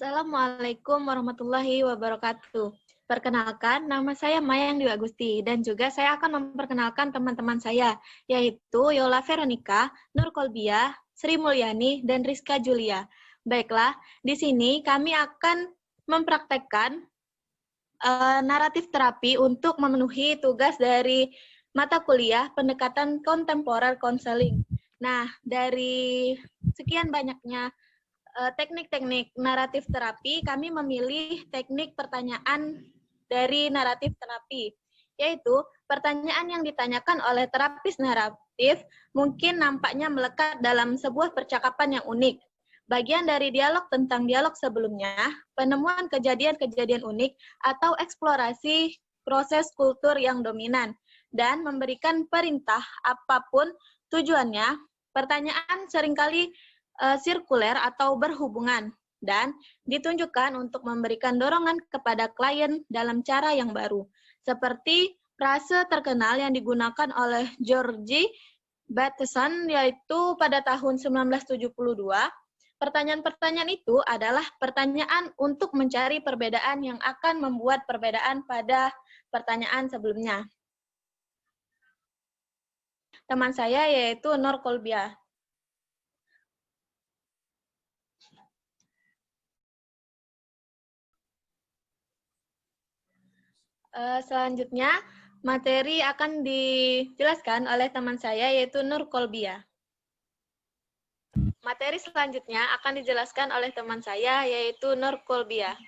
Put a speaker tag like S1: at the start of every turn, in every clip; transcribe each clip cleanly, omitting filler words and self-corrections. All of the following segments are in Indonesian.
S1: Assalamualaikum warahmatullahi wabarakatuh. Perkenalkan, nama saya Mayang Dwi Agusti, dan juga saya akan memperkenalkan teman-teman saya, yaitu Yola Veronica, Nur Kolbia, Sri Mulyani, dan Rizka Julia. Baiklah, di sini kami akan mempraktekkan naratif terapi untuk memenuhi tugas dari mata kuliah pendekatan kontemporer konseling. Nah, dari sekian banyaknya teknik-teknik naratif terapi, kami memilih teknik pertanyaan dari naratif terapi, yaitu pertanyaan yang ditanyakan oleh terapis naratif mungkin nampaknya melekat dalam sebuah percakapan yang unik. Bagian dari dialog tentang dialog sebelumnya, penemuan kejadian-kejadian unik, atau eksplorasi proses kultur yang dominan, dan memberikan perintah apapun tujuannya. Pertanyaan seringkali sirkuler atau berhubungan, dan ditunjukkan untuk memberikan dorongan kepada klien dalam cara yang baru. Seperti frase terkenal yang digunakan oleh George Bateson, yaitu pada tahun 1972, pertanyaan-pertanyaan itu adalah pertanyaan untuk mencari perbedaan yang akan membuat perbedaan pada pertanyaan sebelumnya. Teman saya yaitu Nur Kolbia. Selanjutnya, materi akan dijelaskan oleh teman saya, yaitu Nur Kolbia. Materi selanjutnya akan dijelaskan oleh teman saya, yaitu Nur Kolbia.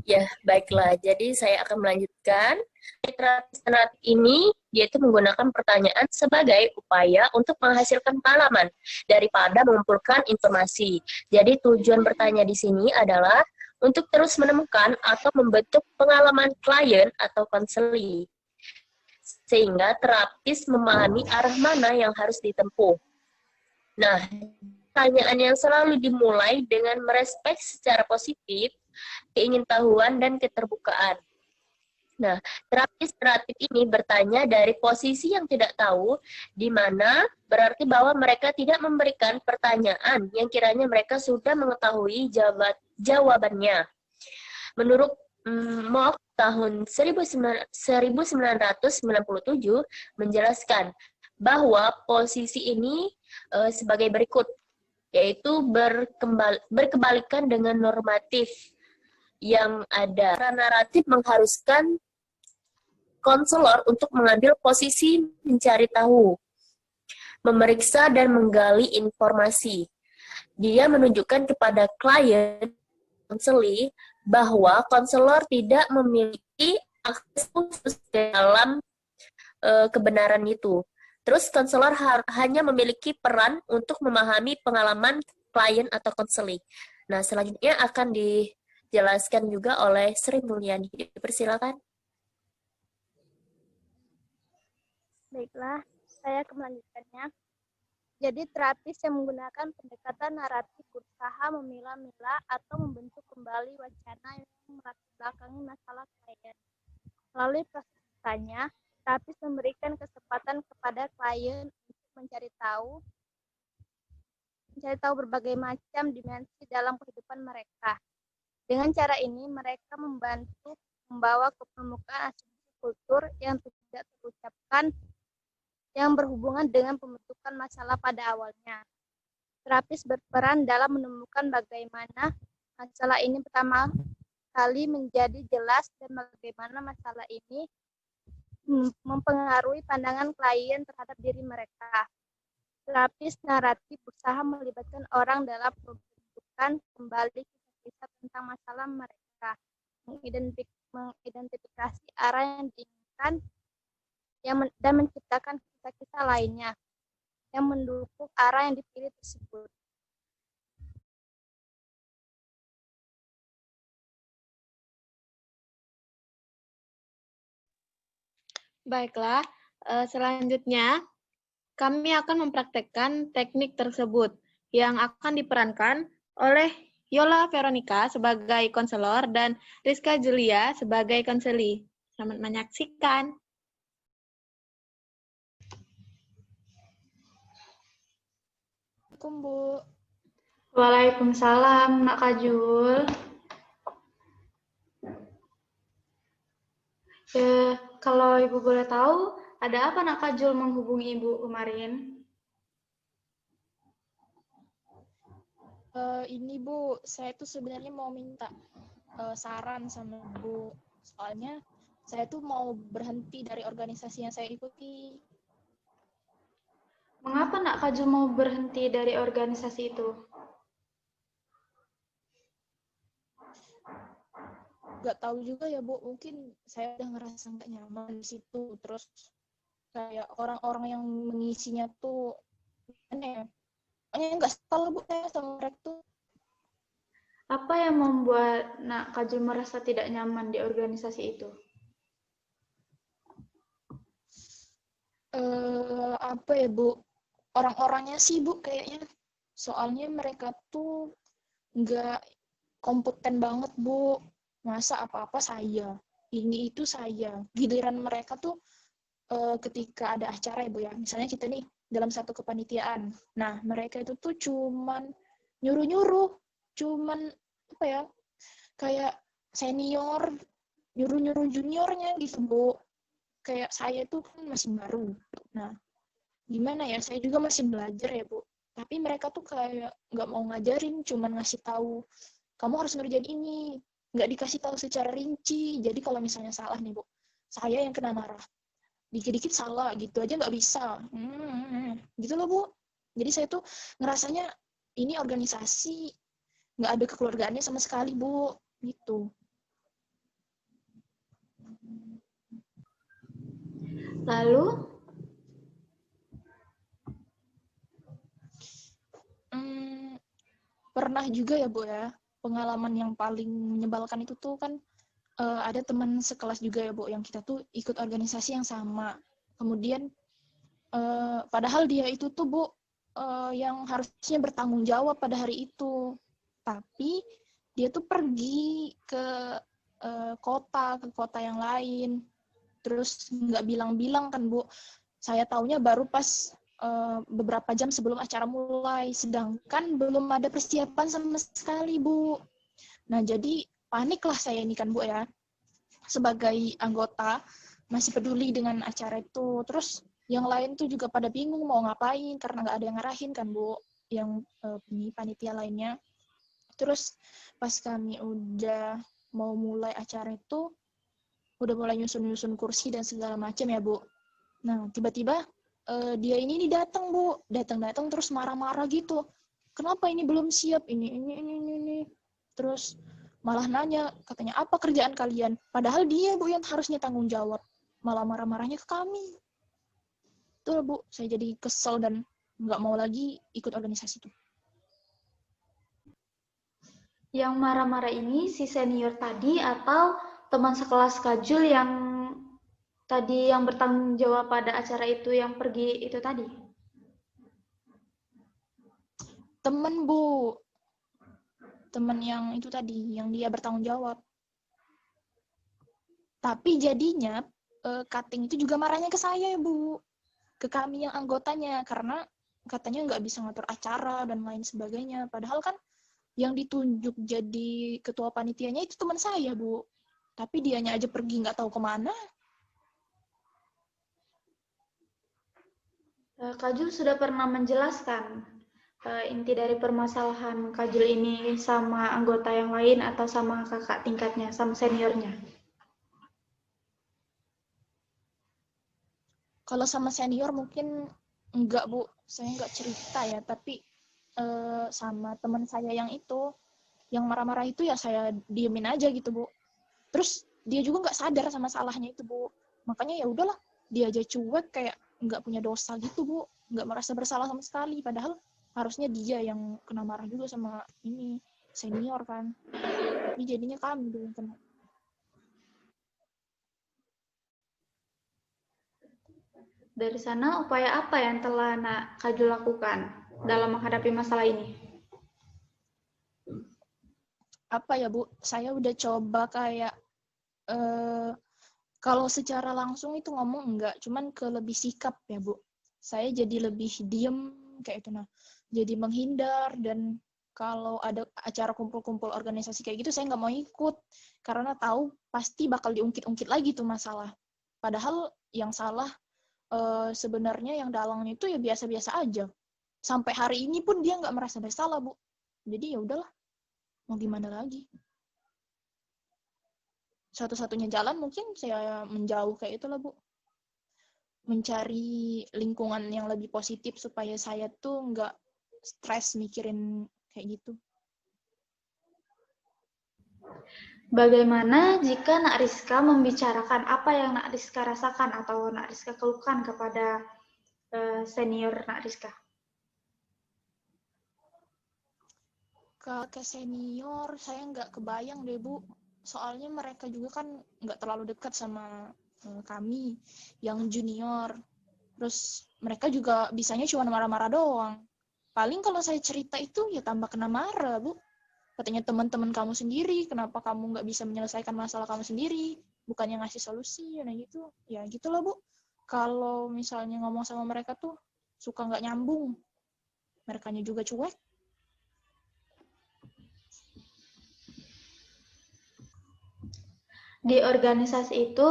S2: Ya, baiklah. Jadi saya akan melanjutkan. Terapi ini yaitu menggunakan pertanyaan sebagai upaya untuk menghasilkan pengalaman daripada mengumpulkan informasi. Jadi tujuan bertanya di sini adalah untuk terus menemukan atau membentuk pengalaman klien atau konseli, sehingga terapis memahami arah mana yang harus ditempuh. Nah, pertanyaan yang selalu dimulai dengan merespek secara positif keingintahuan dan keterbukaan. Nah, terapis naratif ini bertanya dari posisi yang tidak tahu, di mana berarti bahwa mereka tidak memberikan pertanyaan yang kiranya mereka sudah mengetahui jawabannya. Menurut Mock tahun 1997 menjelaskan bahwa posisi ini sebagai berikut, yaitu berkebalikan dengan normatif yang ada. Naratif mengharuskan konselor untuk mengambil posisi mencari tahu, memeriksa dan menggali informasi. Dia menunjukkan kepada klien konseli bahwa konselor tidak memiliki akses khusus dalam kebenaran itu. Terus konselor hanya memiliki peran untuk memahami pengalaman klien atau konseli. Nah, selanjutnya akan dijelaskan juga oleh Sri Mulyani. Persilakan.
S3: Baiklah, saya akan melanjutkannya. Jadi terapis yang menggunakan pendekatan naratif berusaha memilah-milah atau membentuk kembali wacana yang melatar belakangi masalah klien. Melalui proses bertanya, terapis memberikan kesempatan kepada klien untuk mencari tahu berbagai macam dimensi dalam kehidupan mereka. Dengan cara ini, mereka membantu membawa ke permukaan asumsi kultur yang tidak terucapkan yang berhubungan dengan pembentukan masalah pada awalnya. Terapis berperan dalam menemukan bagaimana masalah ini pertama kali menjadi jelas dan bagaimana masalah ini mempengaruhi pandangan klien terhadap diri mereka. Terapis naratif berusaha melibatkan orang dalam pembentukan kembali kisah-kisah tentang masalah mereka, mengidentifikasi arah yang diinginkan, dan menciptakan kisah-kisah lainnya yang mendukung arah yang dipilih tersebut.
S1: Baiklah, selanjutnya kami akan mempraktekkan teknik tersebut yang akan diperankan oleh Yola Veronica sebagai konselor dan Rizka Julia sebagai konseli. Selamat menyaksikan.
S4: Assalamualaikum, Bu. Waalaikumsalam, Nak Kajul. Kalau Ibu boleh tahu, ada apa Nak Kajul menghubungi Ibu kemarin?
S5: Ini Bu, saya tuh sebenarnya mau minta saran sama Bu. Soalnya saya tuh mau berhenti dari organisasi yang saya ikuti.
S4: Mengapa Nak Kajul mau berhenti dari organisasi itu?
S5: Gak tahu juga ya Bu, mungkin saya udah ngerasa nggak nyaman di situ. Terus kayak orang-orang yang mengisinya tuh aneh. Pokoknya nggak salah Bu saya sama mereka tuh.
S4: Apa yang membuat Nak Kajul merasa tidak nyaman di organisasi itu?
S5: Apa ya Bu? Orang-orangnya sih Bu kayaknya. Soalnya mereka tuh nggak kompeten banget Bu. Masa apa-apa saya, ini itu saya. Giliran mereka tuh ketika ada acara ya Bu ya. Misalnya kita nih dalam satu kepanitiaan. Nah, mereka itu tuh cuman nyuruh-nyuruh, cuman apa ya? Kayak senior nyuruh-nyuruh juniornya gitu Bu. Kayak saya tuh kan masih baru. Nah, gimana ya? Saya juga masih belajar ya Bu. Tapi mereka tuh kayak nggak mau ngajarin, cuman ngasih tahu kamu harus ngerjain ini, nggak dikasih tahu secara rinci. Jadi kalau misalnya salah nih Bu, saya yang kena marah. Dikit-dikit salah gitu aja nggak bisa. Gitu loh Bu. Jadi saya tuh ngerasanya ini organisasi nggak ada kekeluargaannya sama sekali Bu. Gitu.
S4: Lalu,
S5: Pernah juga ya Bu ya, pengalaman yang paling menyebalkan itu tuh kan ada teman sekelas juga ya Bu, yang kita tuh ikut organisasi yang sama. Kemudian padahal dia itu tuh Bu yang harusnya bertanggung jawab pada hari itu, tapi dia tuh pergi ke ke kota yang lain, terus nggak bilang-bilang kan Bu. Saya taunya baru pas beberapa jam sebelum acara mulai, sedangkan belum ada persiapan sama sekali Bu. Nah jadi paniklah saya ini kan Bu ya, sebagai anggota masih peduli dengan acara itu. Terus yang lain tuh juga pada bingung mau ngapain karena nggak ada yang ngarahin kan Bu, yang panitia lainnya. Terus pas kami udah mau mulai acara itu, udah mulai nyusun-nyusun kursi dan segala macam ya Bu. Nah tiba-tiba dia ini datang Bu, datang terus marah-marah gitu. Kenapa ini belum siap? Ini. Terus malah nanya, katanya apa kerjaan kalian? Padahal dia Bu yang harusnya tanggung jawab. Malah marah-marahnya ke kami. Tuh Bu, saya jadi kesel dan nggak mau lagi ikut organisasi itu.
S4: yang marah-marah ini si senior tadi atau teman sekelas Kajul yang tadi yang bertanggung jawab pada acara itu yang pergi itu tadi?
S5: Temen Bu, temen yang itu tadi, yang dia bertanggung jawab. Tapi jadinya cutting itu juga marahnya ke saya ya Bu, ke kami yang anggotanya, karena katanya nggak bisa ngatur acara dan lain sebagainya. Padahal kan yang ditunjuk jadi ketua panitianya itu teman saya Bu, tapi dianya aja pergi nggak tahu kemana.
S4: Kajul sudah pernah menjelaskan inti dari permasalahan Kajul ini sama anggota yang lain atau sama kakak tingkatnya, sama seniornya?
S5: Kalau sama senior mungkin enggak Bu, saya nggak cerita ya, tapi sama teman saya yang itu, yang marah-marah itu ya saya diemin aja gitu Bu. Terus dia juga nggak sadar sama salahnya itu Bu. Makanya ya udahlah, dia aja cuek kayak nggak punya dosa gitu Bu, nggak merasa bersalah sama sekali. Padahal harusnya dia yang kena marah juga sama ini senior kan. Tapi jadinya kami dulu yang kena.
S4: Dari sana, upaya apa yang telah Kajul lakukan dalam menghadapi masalah ini?
S5: Apa ya Bu, saya udah coba kayak kalau secara langsung itu ngomong enggak, cuman ke lebih sikap ya Bu. Saya jadi lebih diem kayak itu nah. Jadi menghindar dan kalau ada acara kumpul-kumpul organisasi kayak gitu, saya nggak mau ikut. Karena tahu pasti bakal diungkit-ungkit lagi tuh masalah. Padahal yang salah sebenarnya yang dalang itu ya biasa-biasa aja. Sampai hari ini pun dia nggak merasa bersalah, Bu. Jadi ya udahlah, mau gimana lagi. Satu-satunya jalan mungkin saya menjauh kayak itulah, Bu. Mencari lingkungan yang lebih positif supaya saya tuh nggak stres mikirin kayak gitu.
S4: Bagaimana jika Nak Rizka membicarakan apa yang Nak Rizka rasakan atau Nak Rizka keluhkan kepada senior Nak Rizka?
S5: Kalau ke senior, saya nggak kebayang deh, Bu. Soalnya mereka juga kan nggak terlalu dekat sama kami yang junior. Terus mereka juga bisanya cuma marah-marah doang. Paling kalau saya cerita itu ya tambah kena marah, Bu. Katanya teman-teman kamu sendiri, kenapa kamu nggak bisa menyelesaikan masalah kamu sendiri, bukannya ngasih solusi, nah gitu. Ya gitulah, Bu. Kalau misalnya ngomong sama mereka tuh suka nggak nyambung. Merekanya juga cuek.
S4: Di organisasi itu,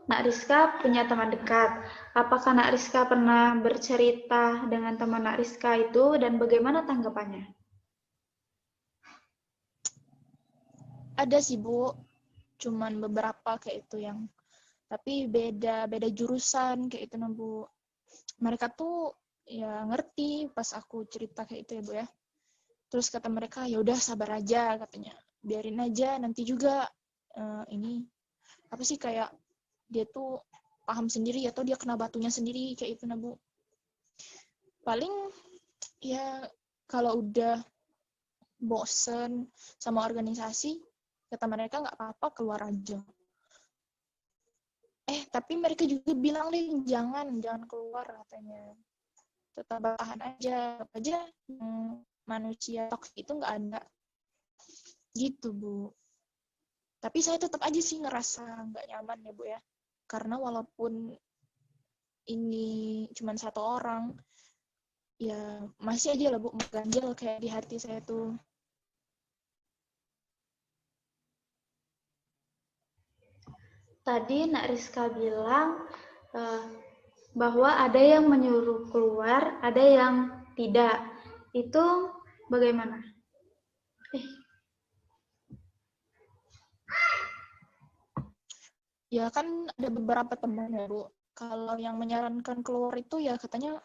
S4: Nak Rizka punya teman dekat. Apakah Nak Rizka pernah bercerita dengan teman Nak Rizka itu dan bagaimana tanggapannya?
S5: Ada sih, Bu. Cuman beberapa kayak itu yang tapi beda jurusan kayak itu, nah, Bu. Mereka tuh ya ngerti pas aku cerita kayak itu ya, Bu ya. Terus kata mereka, ya udah sabar aja katanya. Biarin aja nanti juga ini apa sih kayak dia tuh paham sendiri atau dia kena batunya sendiri kayak itu, nah, Bu. Paling ya kalau udah bosen sama organisasi, kata mereka nggak apa-apa keluar aja. Tapi mereka juga bilang deh jangan keluar katanya. Tetap bertahan aja manusia toksik itu nggak ada. Gitu, Bu. Tapi saya tetap aja sih ngerasa nggak nyaman ya, Bu ya. Karena walaupun ini cuma satu orang, ya masih aja lah, Bu, mengganjal kayak di hati saya tuh.
S4: Tadi Nak Rizka bilang bahwa ada yang menyuruh keluar, ada yang tidak. Itu bagaimana?
S5: Ya kan ada beberapa teman ya, Bu. Kalau yang menyarankan keluar itu ya katanya,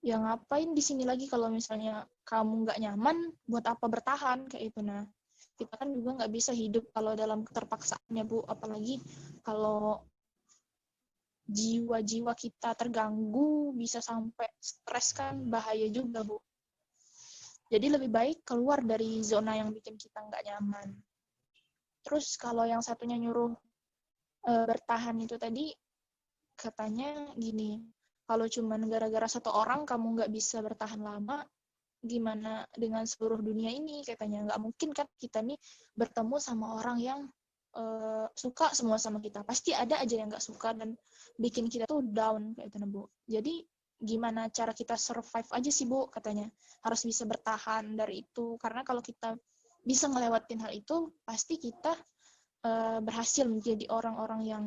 S5: ya ngapain di sini lagi kalau misalnya kamu nggak nyaman, buat apa bertahan kayak itu. Nah, kita kan juga nggak bisa hidup kalau dalam keterpaksaan ya, Bu. Apalagi kalau jiwa-jiwa kita terganggu, bisa sampai stres kan bahaya juga, Bu. Jadi lebih baik keluar dari zona yang bikin kita nggak nyaman. Terus kalau yang satunya nyuruh bertahan itu tadi, katanya gini, kalau cuma gara-gara satu orang kamu nggak bisa bertahan lama, gimana dengan seluruh dunia ini, katanya. Nggak mungkin kan kita nih bertemu sama orang yang suka semua sama kita. Pasti ada aja yang nggak suka dan bikin kita tuh down, kayak itu, Bu. Jadi gimana cara kita survive aja sih, Bu, katanya. Harus bisa bertahan dari itu. Karena kalau kita bisa ngelewatin hal itu, pasti kita berhasil menjadi orang-orang yang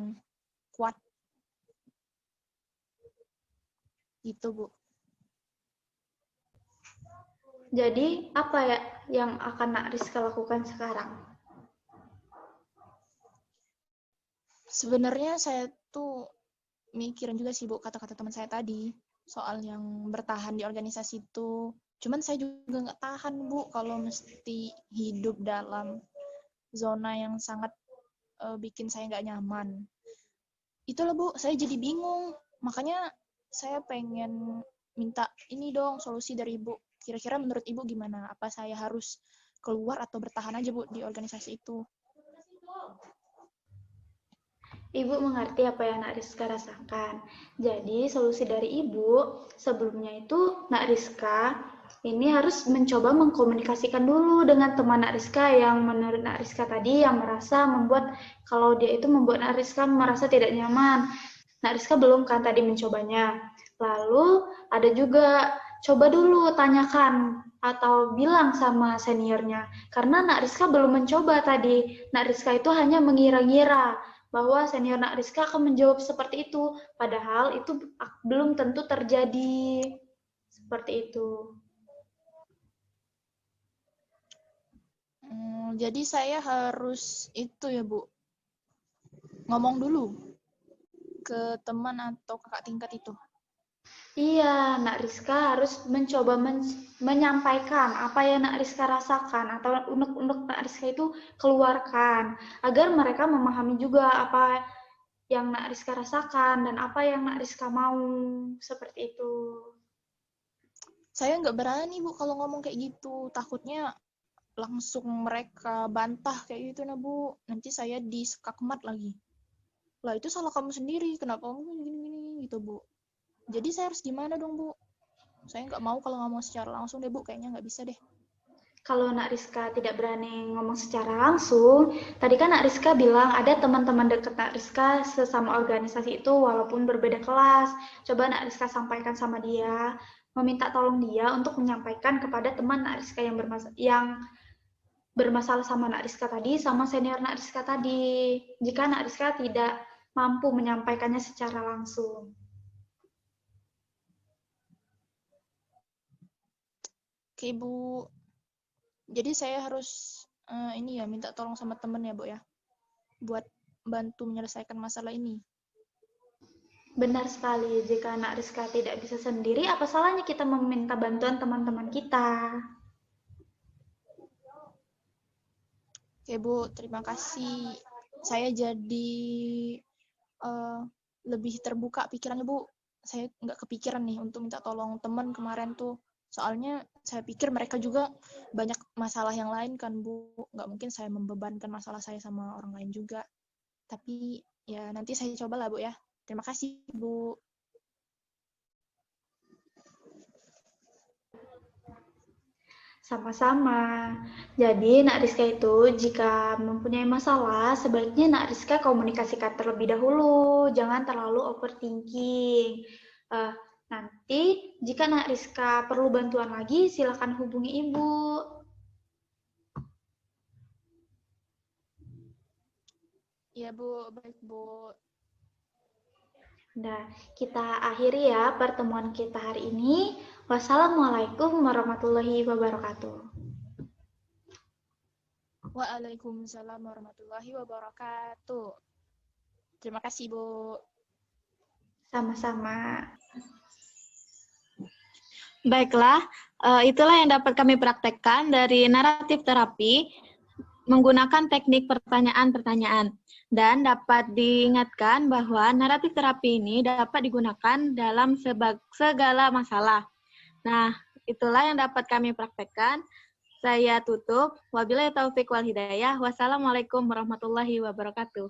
S5: kuat. Gitu, Bu.
S4: Jadi apa ya yang akan Nak Rizka lakukan sekarang?
S5: Sebenarnya saya tuh mikirin juga sih, Bu, kata-kata teman saya tadi soal yang bertahan di organisasi itu. Cuman saya juga nggak tahan, Bu, kalau mesti hidup dalam zona yang sangat bikin saya nggak nyaman. Itulah, Bu, saya jadi bingung. Makanya saya pengen minta ini dong solusi dari Ibu. Kira-kira menurut Ibu gimana? Apa saya harus keluar atau bertahan aja, Bu, di organisasi itu?
S4: Ibu mengerti apa yang Nak Rizka rasakan. Jadi solusi dari Ibu sebelumnya itu Nak Rizka ini harus mencoba mengkomunikasikan dulu dengan teman Nak Rizka yang menurut Nak Rizka tadi yang merasa membuat kalau dia itu membuat Nak Rizka merasa tidak nyaman. Nak Rizka belum kan tadi mencobanya. Lalu ada juga coba dulu tanyakan atau bilang sama seniornya. Karena Nak Rizka belum mencoba tadi. Nak Rizka itu hanya mengira-ngira bahwa senior Nak Rizka akan menjawab seperti itu. Padahal itu belum tentu terjadi. Seperti itu.
S5: Jadi saya harus itu ya Bu, ngomong dulu ke teman atau kakak tingkat itu.
S4: Iya, Nak Rizka harus mencoba menyampaikan apa yang Nak Rizka rasakan atau unek-unek Nak Rizka itu keluarkan agar mereka memahami juga apa yang Nak Rizka rasakan dan apa yang Nak Rizka mau, seperti itu.
S5: Saya nggak berani Bu kalau ngomong kayak gitu, takutnya langsung mereka bantah kayak gitu nah Bu, nanti saya disekakmat lagi. Lah itu salah kamu sendiri, kenapa kamu gini-gini gitu Bu. Jadi saya harus gimana dong Bu? Saya nggak mau kalau ngomong secara langsung deh Bu, kayaknya nggak bisa deh.
S4: Kalau Nak Rizka tidak berani ngomong secara langsung, tadi kan Nak Rizka bilang ada teman-teman dekat Nak Rizka sesama organisasi itu walaupun berbeda kelas. Coba Nak Rizka sampaikan sama dia, meminta tolong dia untuk menyampaikan kepada teman Nak Rizka yang bermasalah sama Nak Rizka tadi, sama senior Nak Rizka tadi. Jika Nak Rizka tidak mampu menyampaikannya secara langsung.
S5: Oke Bu, jadi saya harus ini ya minta tolong sama temen ya Bu ya, buat bantu menyelesaikan masalah ini.
S4: Benar sekali, jika Nak Rizka tidak bisa sendiri, apa salahnya kita meminta bantuan teman-teman kita?
S5: Oke Bu, terima kasih. Saya jadi lebih terbuka pikirannya Bu. Saya nggak kepikiran nih untuk minta tolong teman kemarin tuh. Soalnya saya pikir mereka juga banyak masalah yang lain kan Bu. Nggak mungkin saya membebankan masalah saya sama orang lain juga. Tapi ya nanti saya coba lah Bu ya. Terima kasih Bu.
S4: Sama-sama. Jadi, Nak Rizka itu jika mempunyai masalah, sebaiknya Nak Rizka komunikasikan terlebih dahulu. Jangan terlalu overthinking. Nanti, jika Nak Rizka perlu bantuan lagi, silakan hubungi Ibu.
S5: Iya Bu, baik Bu.
S4: Nah, kita akhiri ya pertemuan kita hari ini. Wassalamualaikum warahmatullahi wabarakatuh.
S5: Waalaikumsalam warahmatullahi wabarakatuh. Terima kasih Bu.
S4: Sama-sama.
S1: Baiklah, itulah yang dapat kami praktekkan dari naratif terapi menggunakan teknik pertanyaan-pertanyaan. Dan dapat diingatkan bahwa naratif terapi ini dapat digunakan dalam segala masalah. Nah, itulah yang dapat kami praktekkan. Saya tutup. Wabillahi taufik wal hidayah. Wassalamualaikum warahmatullahi wabarakatuh.